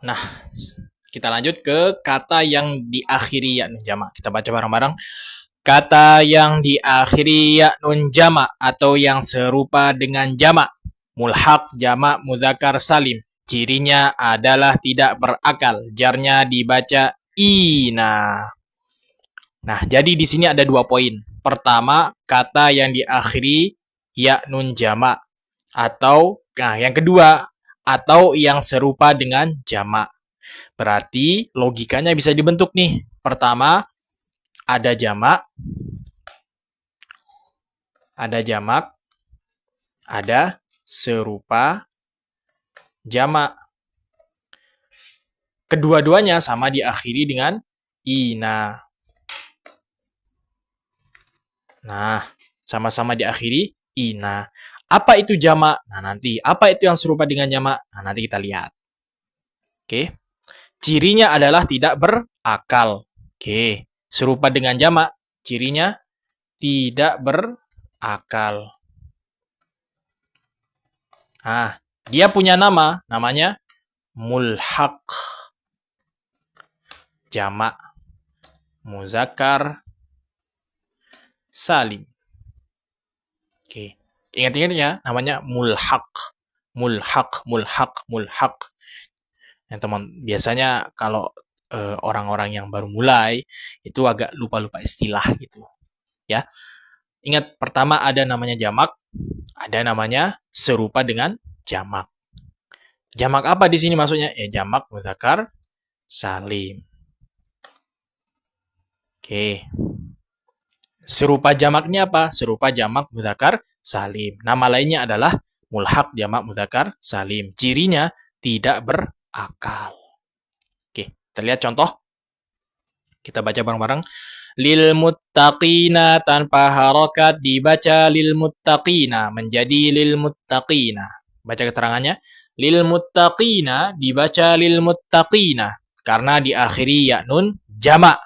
Nah, kita lanjut ke kata yang diakhiri ya nun jamak. Kita baca bareng-bareng. Kata yang diakhiri ya nun jamak atau yang serupa dengan jamak. Mulhaq jamak mudzakkar salim. Cirinya adalah tidak berakal. Jarnya dibaca ina. Nah, jadi di sini ada 2 poin. Pertama, kata yang diakhiri ya nun jamak atau yang kedua atau yang serupa dengan jamak. Berarti logikanya bisa dibentuk nih. Pertama, ada jamak, ada serupa jamak. Kedua-duanya sama diakhiri dengan ina. Nah, sama-sama diakhiri ina. Apa itu jamak? Nah, nanti. Apa itu yang serupa dengan jamak? Nah, nanti kita lihat. Oke. Cirinya adalah tidak berakal. Oke. Serupa dengan jamak. Cirinya tidak berakal. Nah, dia punya nama. Namanya mulhaq. Jamak. Muzakkar. Salim. Oke. Ingat-ingat ya, namanya mulhaq. Mulhaq. Nah, teman, biasanya kalau orang-orang yang baru mulai itu agak lupa-lupa istilah gitu. Ya. Ingat, pertama ada namanya jamak, ada namanya serupa dengan jamak. Jamak apa di sini maksudnya? Ya, jamak mudzakkar salim. Oke. Serupa jamaknya apa? Serupa jamak mudzakkar salim. Nama lainnya adalah mulhaq jamak mudzakkar salim. Cirinya tidak berakal. Oke, kita lihat contoh. Kita baca bareng-bareng. Lil muttaqina tanpa harokat dibaca lil muttaqina menjadi lil muttaqina. Baca keterangannya. Lil muttaqina dibaca lil muttaqina karena diakhiri ya nun jamak.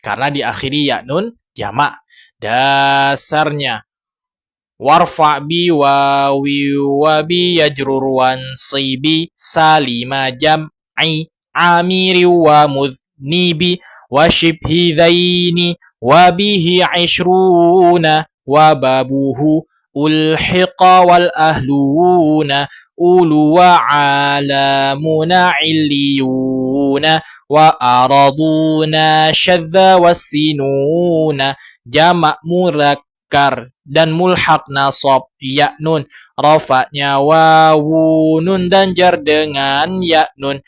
Karena diakhiri ya nun jamak. Dasarnya warfa bi wawi wabi yajrur wansibi salima jam'i amiri wa mudnibi wa shibhi dhaini wa bihi ishruna wa babuhu ulhiqa wal ahluna ulu wa alamuna illiyuna wa araduna syadza wassinuna jamak mudzakkar dan mulhaq nasab ya nun, rafa'nya wawu nun dan jar dengan ya nun.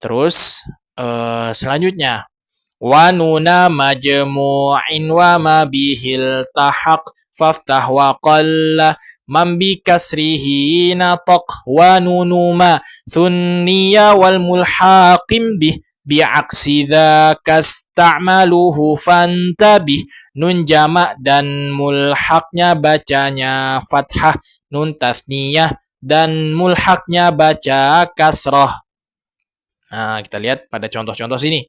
Terus selanjutnya wa nuna majmu'in wa ma bihil tahaq faftah wa qalla man bi kasrihi nataq wa nunuma thunniya wal mulhaqim bih bi'aksi dzaka ista'maluhu fantabih. Nun jamak dan mulhaqnya bacanya fathah, nun tasniyah dan mulhaqnya baca kasrah. Nah, kita lihat pada contoh-contoh sini.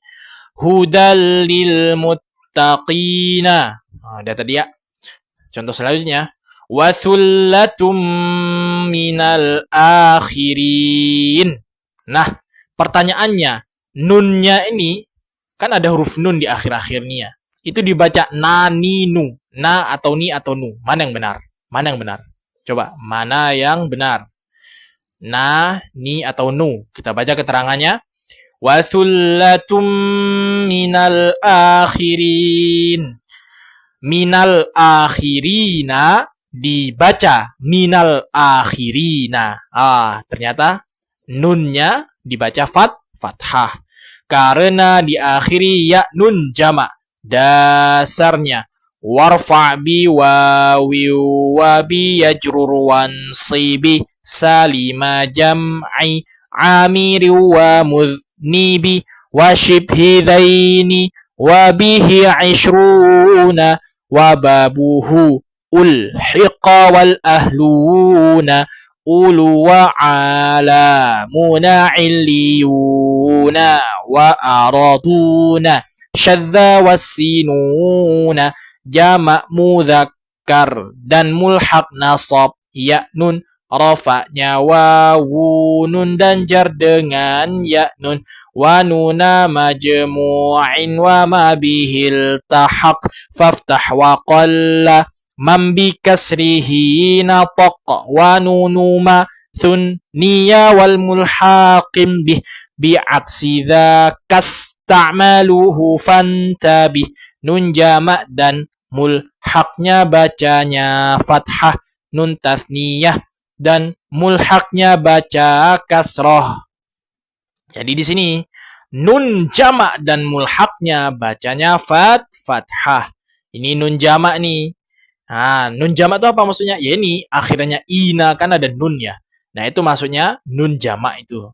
Hudal lil muttaqina. Nah, ada tadi ya. Contoh selanjutnya. Wa thullatum minal akhirin. Nah, pertanyaannya, nunnya ini kan ada huruf nun di akhir-akhirnya. Itu dibaca na, ni, nu. Na atau ni atau nu. Mana yang benar? Mana yang benar? Coba, mana yang benar? Na, ni atau nu. Kita baca keterangannya. Wa thullatum minal akhirin. Minal akhirina dibaca minal akhirina. Ternyata nunnya dibaca fathah. Karena diakhiri ya nun jamak. Dasarnya warfa bi wawi wabi yajrur wansibi salima jam'i amiri wa mudnibi wa shibhi dhaini wa bihi ishruna wa babuhu ulhiqa wal ahluna ulu wa alamuna illiyuna wa araduna syadza wassinuna jamak mudzakkar dan mulhaq nasab ya nun, Rafa'nya wawu nun dan jar dengan ya nun. Wa nuna majmu'in wa ma bihil tahaq. Faftah wa qalla man bi kasrihi nataq. Wa nunu ma thunniya wal mulhaqim bih. Bi'aksi dhakas ta'maluhu fantabih. Nun jama' dan mulhaqnya bacanya fathah. Nun tathniyah dan mulhaknya baca kasroh. Jadi di sini nun jamak dan mulhaknya bacanya fathah. Ini nun jamak nih. Nah, nun jamak itu apa maksudnya? Ya ini akhirnya ina kan ada nun ya. Nah, itu maksudnya nun jamak itu.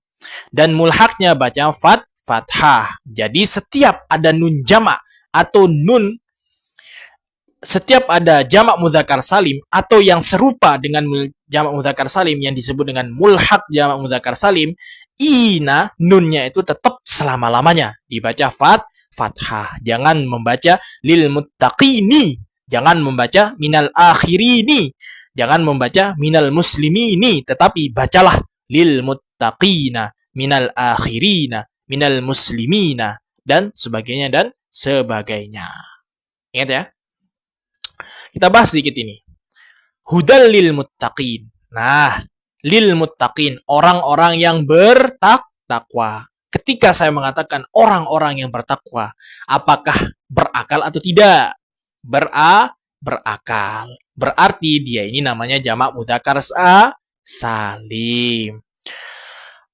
Dan mulhaknya baca fathah. Jadi setiap ada nun jamak atau nun setiap ada jamak mudzakkar salim atau yang serupa dengan jamak mudzakkar salim yang disebut dengan mulhaq jamak mudzakkar salim, ina nunnya itu tetap selama-lamanya dibaca fathah. Jangan membaca lil muttaqini, jangan membaca minal akhirini, jangan membaca minal muslimini, tetapi bacalah lil muttaqina, minal akhirina, minal muslimina dan sebagainya dan sebagainya. Ingat ya. Kita bahas sedikit ini. Hudal lil muttaqin. Nah, lil muttaqin, orang-orang yang bertakwa. Ketika saya mengatakan orang-orang yang bertakwa, apakah berakal atau tidak? Berakal. Berarti dia ini namanya jamak mudzakkar salim.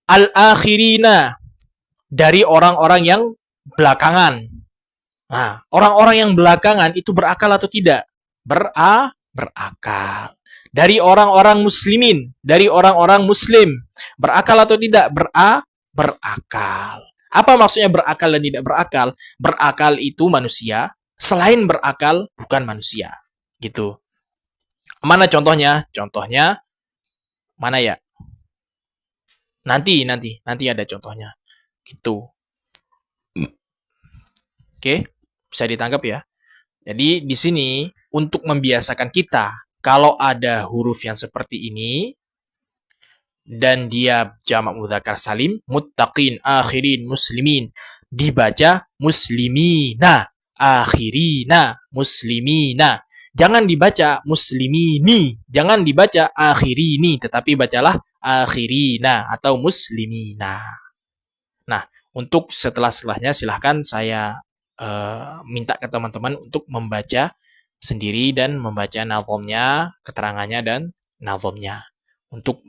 Al-akhirina, dari orang-orang yang belakangan. Nah, orang-orang yang belakangan itu berakal atau tidak? Berakal. Dari orang-orang muslimin, dari orang-orang muslim, berakal atau tidak? Berakal. Apa maksudnya berakal dan tidak berakal? Berakal itu manusia, selain berakal bukan manusia. Gitu. Mana contohnya? Contohnya mana ya? Nanti ada contohnya. Gitu. Oke, bisa ditangkap ya. Jadi di sini untuk membiasakan kita kalau ada huruf yang seperti ini dan dia jamak mudzakkar salim, muttaqin, akhirin, muslimin, dibaca muslimina, akhirina, muslimina. Jangan dibaca muslimini, jangan dibaca akhirini, tetapi bacalah akhirina atau muslimina. Nah, untuk setelah-setelahnya silahkan saya minta ke teman-teman untuk membaca sendiri dan membaca nazomnya, keterangannya dan nazomnya untuk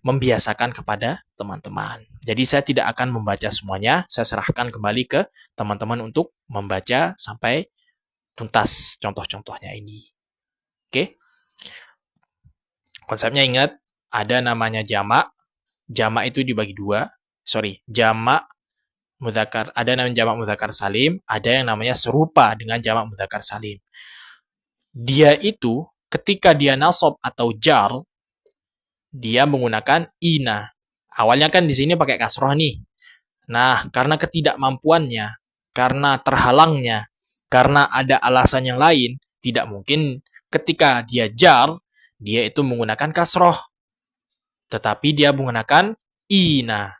membiasakan kepada teman-teman. Jadi saya tidak akan membaca semuanya, saya serahkan kembali ke teman-teman untuk membaca sampai tuntas contoh-contohnya ini. Oke. Konsepnya ingat, ada namanya jamak. Jamak itu dibagi dua. Jamak mudzakkar, ada namanya jamak mudzakkar salim, ada yang namanya serupa dengan jamak mudzakkar salim. Dia itu ketika dia nasab atau jar, dia menggunakan ina. Awalnya kan di sini pakai kasroh nih. Nah, karena ketidakmampuannya, karena terhalangnya, karena ada alasan yang lain, tidak mungkin ketika dia jar, dia itu menggunakan kasroh. Tetapi dia menggunakan ina.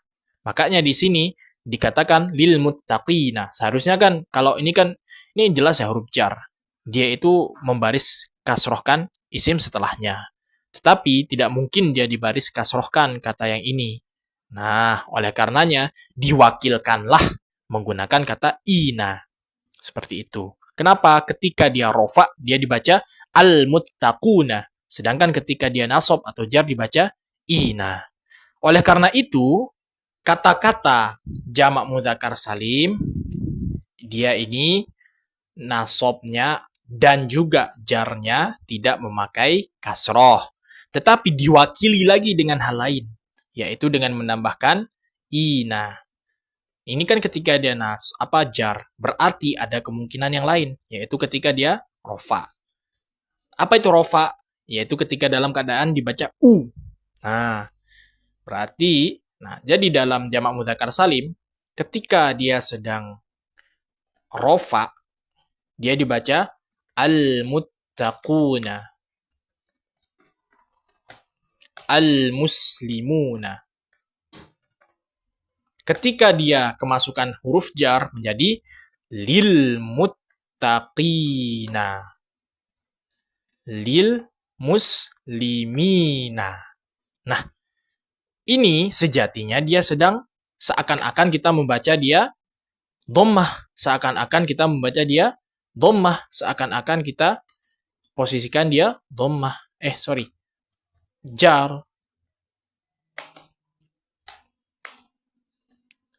Makanya di sini dikatakan lil muttaqina. Seharusnya kan kalau ini kan ini jelas ya huruf jar. Dia itu membaris kasrohkan isim setelahnya. Tetapi tidak mungkin dia dibaris kasrohkan kata yang ini. Nah, oleh karenanya diwakilkanlah menggunakan kata ina. Seperti itu. Kenapa? Ketika dia rofa, dia dibaca al-muttaquna. Sedangkan ketika dia nasab atau jar dibaca ina. Oleh karena itu, kata-kata jamak mudzakkar salim dia ini nasabnya dan juga jarnya tidak memakai kasroh, tetapi diwakili lagi dengan hal lain, yaitu dengan menambahkan ina. Ini kan ketika dia jar, berarti ada kemungkinan yang lain, yaitu ketika dia rofa. Apa itu rofa? Yaitu ketika dalam keadaan dibaca u. Nah, berarti jadi dalam jamak mudzakkar salim, ketika dia sedang rofa, dia dibaca al-muttaquna. al-muslimuna. Ketika dia kemasukan huruf jar menjadi lil muttaqina. Lil muslimina. Nah, ini sejatinya dia sedang seakan-akan kita membaca dia dhammah, seakan-akan kita membaca dia dhammah, seakan-akan kita posisikan dia dhammah. Jar.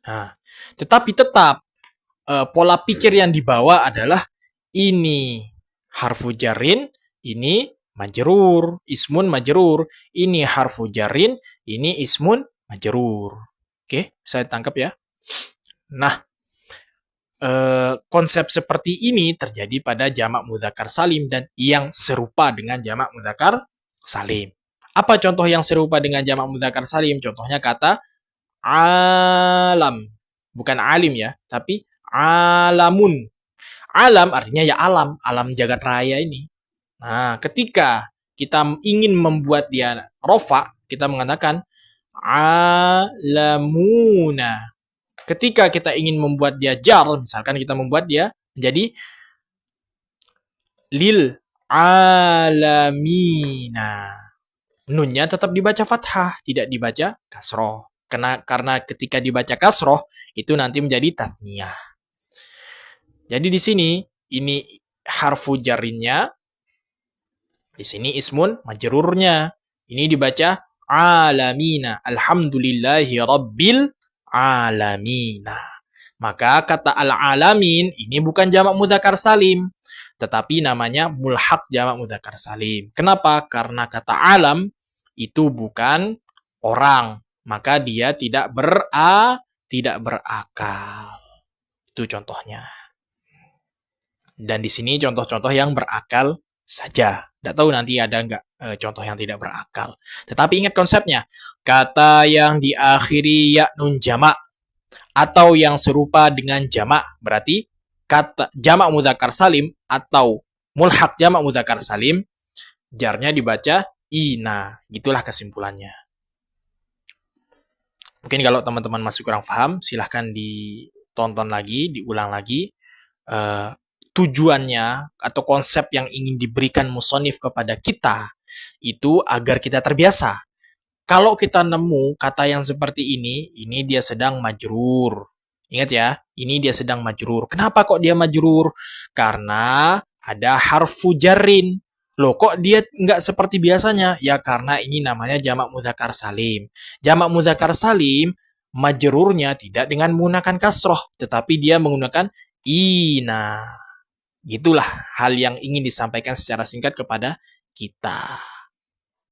Nah, tetapi tetap pola pikir yang dibawa adalah ini harfu jarin, ini majrur, ismun majrur, ini harfu jarin, ini ismun majrur. Oke, saya tangkap ya. Nah, konsep seperti ini terjadi pada jamak mudzakkar salim dan yang serupa dengan jamak mudzakkar salim. Apa contoh yang serupa dengan jamak mudzakkar salim? Contohnya kata alam. Bukan alim ya, tapi alamun. Alam artinya ya alam, alam jagat raya ini. Nah, ketika kita ingin membuat dia rofa, kita mengatakan alamuna. Ketika kita ingin membuat dia jar, misalkan kita membuat dia menjadi lil alamina. Nunnya tetap dibaca fathah, tidak dibaca kasroh. Karena ketika dibaca kasroh, itu nanti menjadi tatniyah. Jadi di sini, ini harfu jarinnya, di sini ismun majrurnya. Ini dibaca alamina. Alhamdulillahi rabbil alamina. Maka kata al-alamin ini bukan jamak mudzakkar salim, tetapi namanya mulhaq jamak mudzakkar salim. Kenapa? Karena kata alam itu bukan orang, maka dia tidak berakal. Itu contohnya. Dan di sini contoh-contoh yang berakal saja. Tidak tahu nanti ada nggak contoh yang tidak berakal. Tetapi ingat konsepnya. Kata yang diakhiri ya nun jamak atau yang serupa dengan jamak. Berarti kata jamak mudzakkar salim atau mulhaq jamak mudzakkar salim, jarnya dibaca ina. Itulah kesimpulannya. Mungkin kalau teman-teman masih kurang paham, silahkan ditonton lagi, diulang lagi. Tujuannya atau konsep yang ingin diberikan musonif kepada kita itu agar kita terbiasa. Kalau kita nemu kata yang seperti ini dia sedang majrur. Ingat ya, ini dia sedang majrur. Kenapa kok dia majrur? Karena ada harfu jarrin. Loh, kok dia nggak seperti biasanya? Ya karena ini namanya jamak mudzakkar salim. Jamak mudzakkar salim, majrurnya tidak dengan menggunakan kasroh, tetapi dia menggunakan ina. Gitulah hal yang ingin disampaikan secara singkat kepada kita.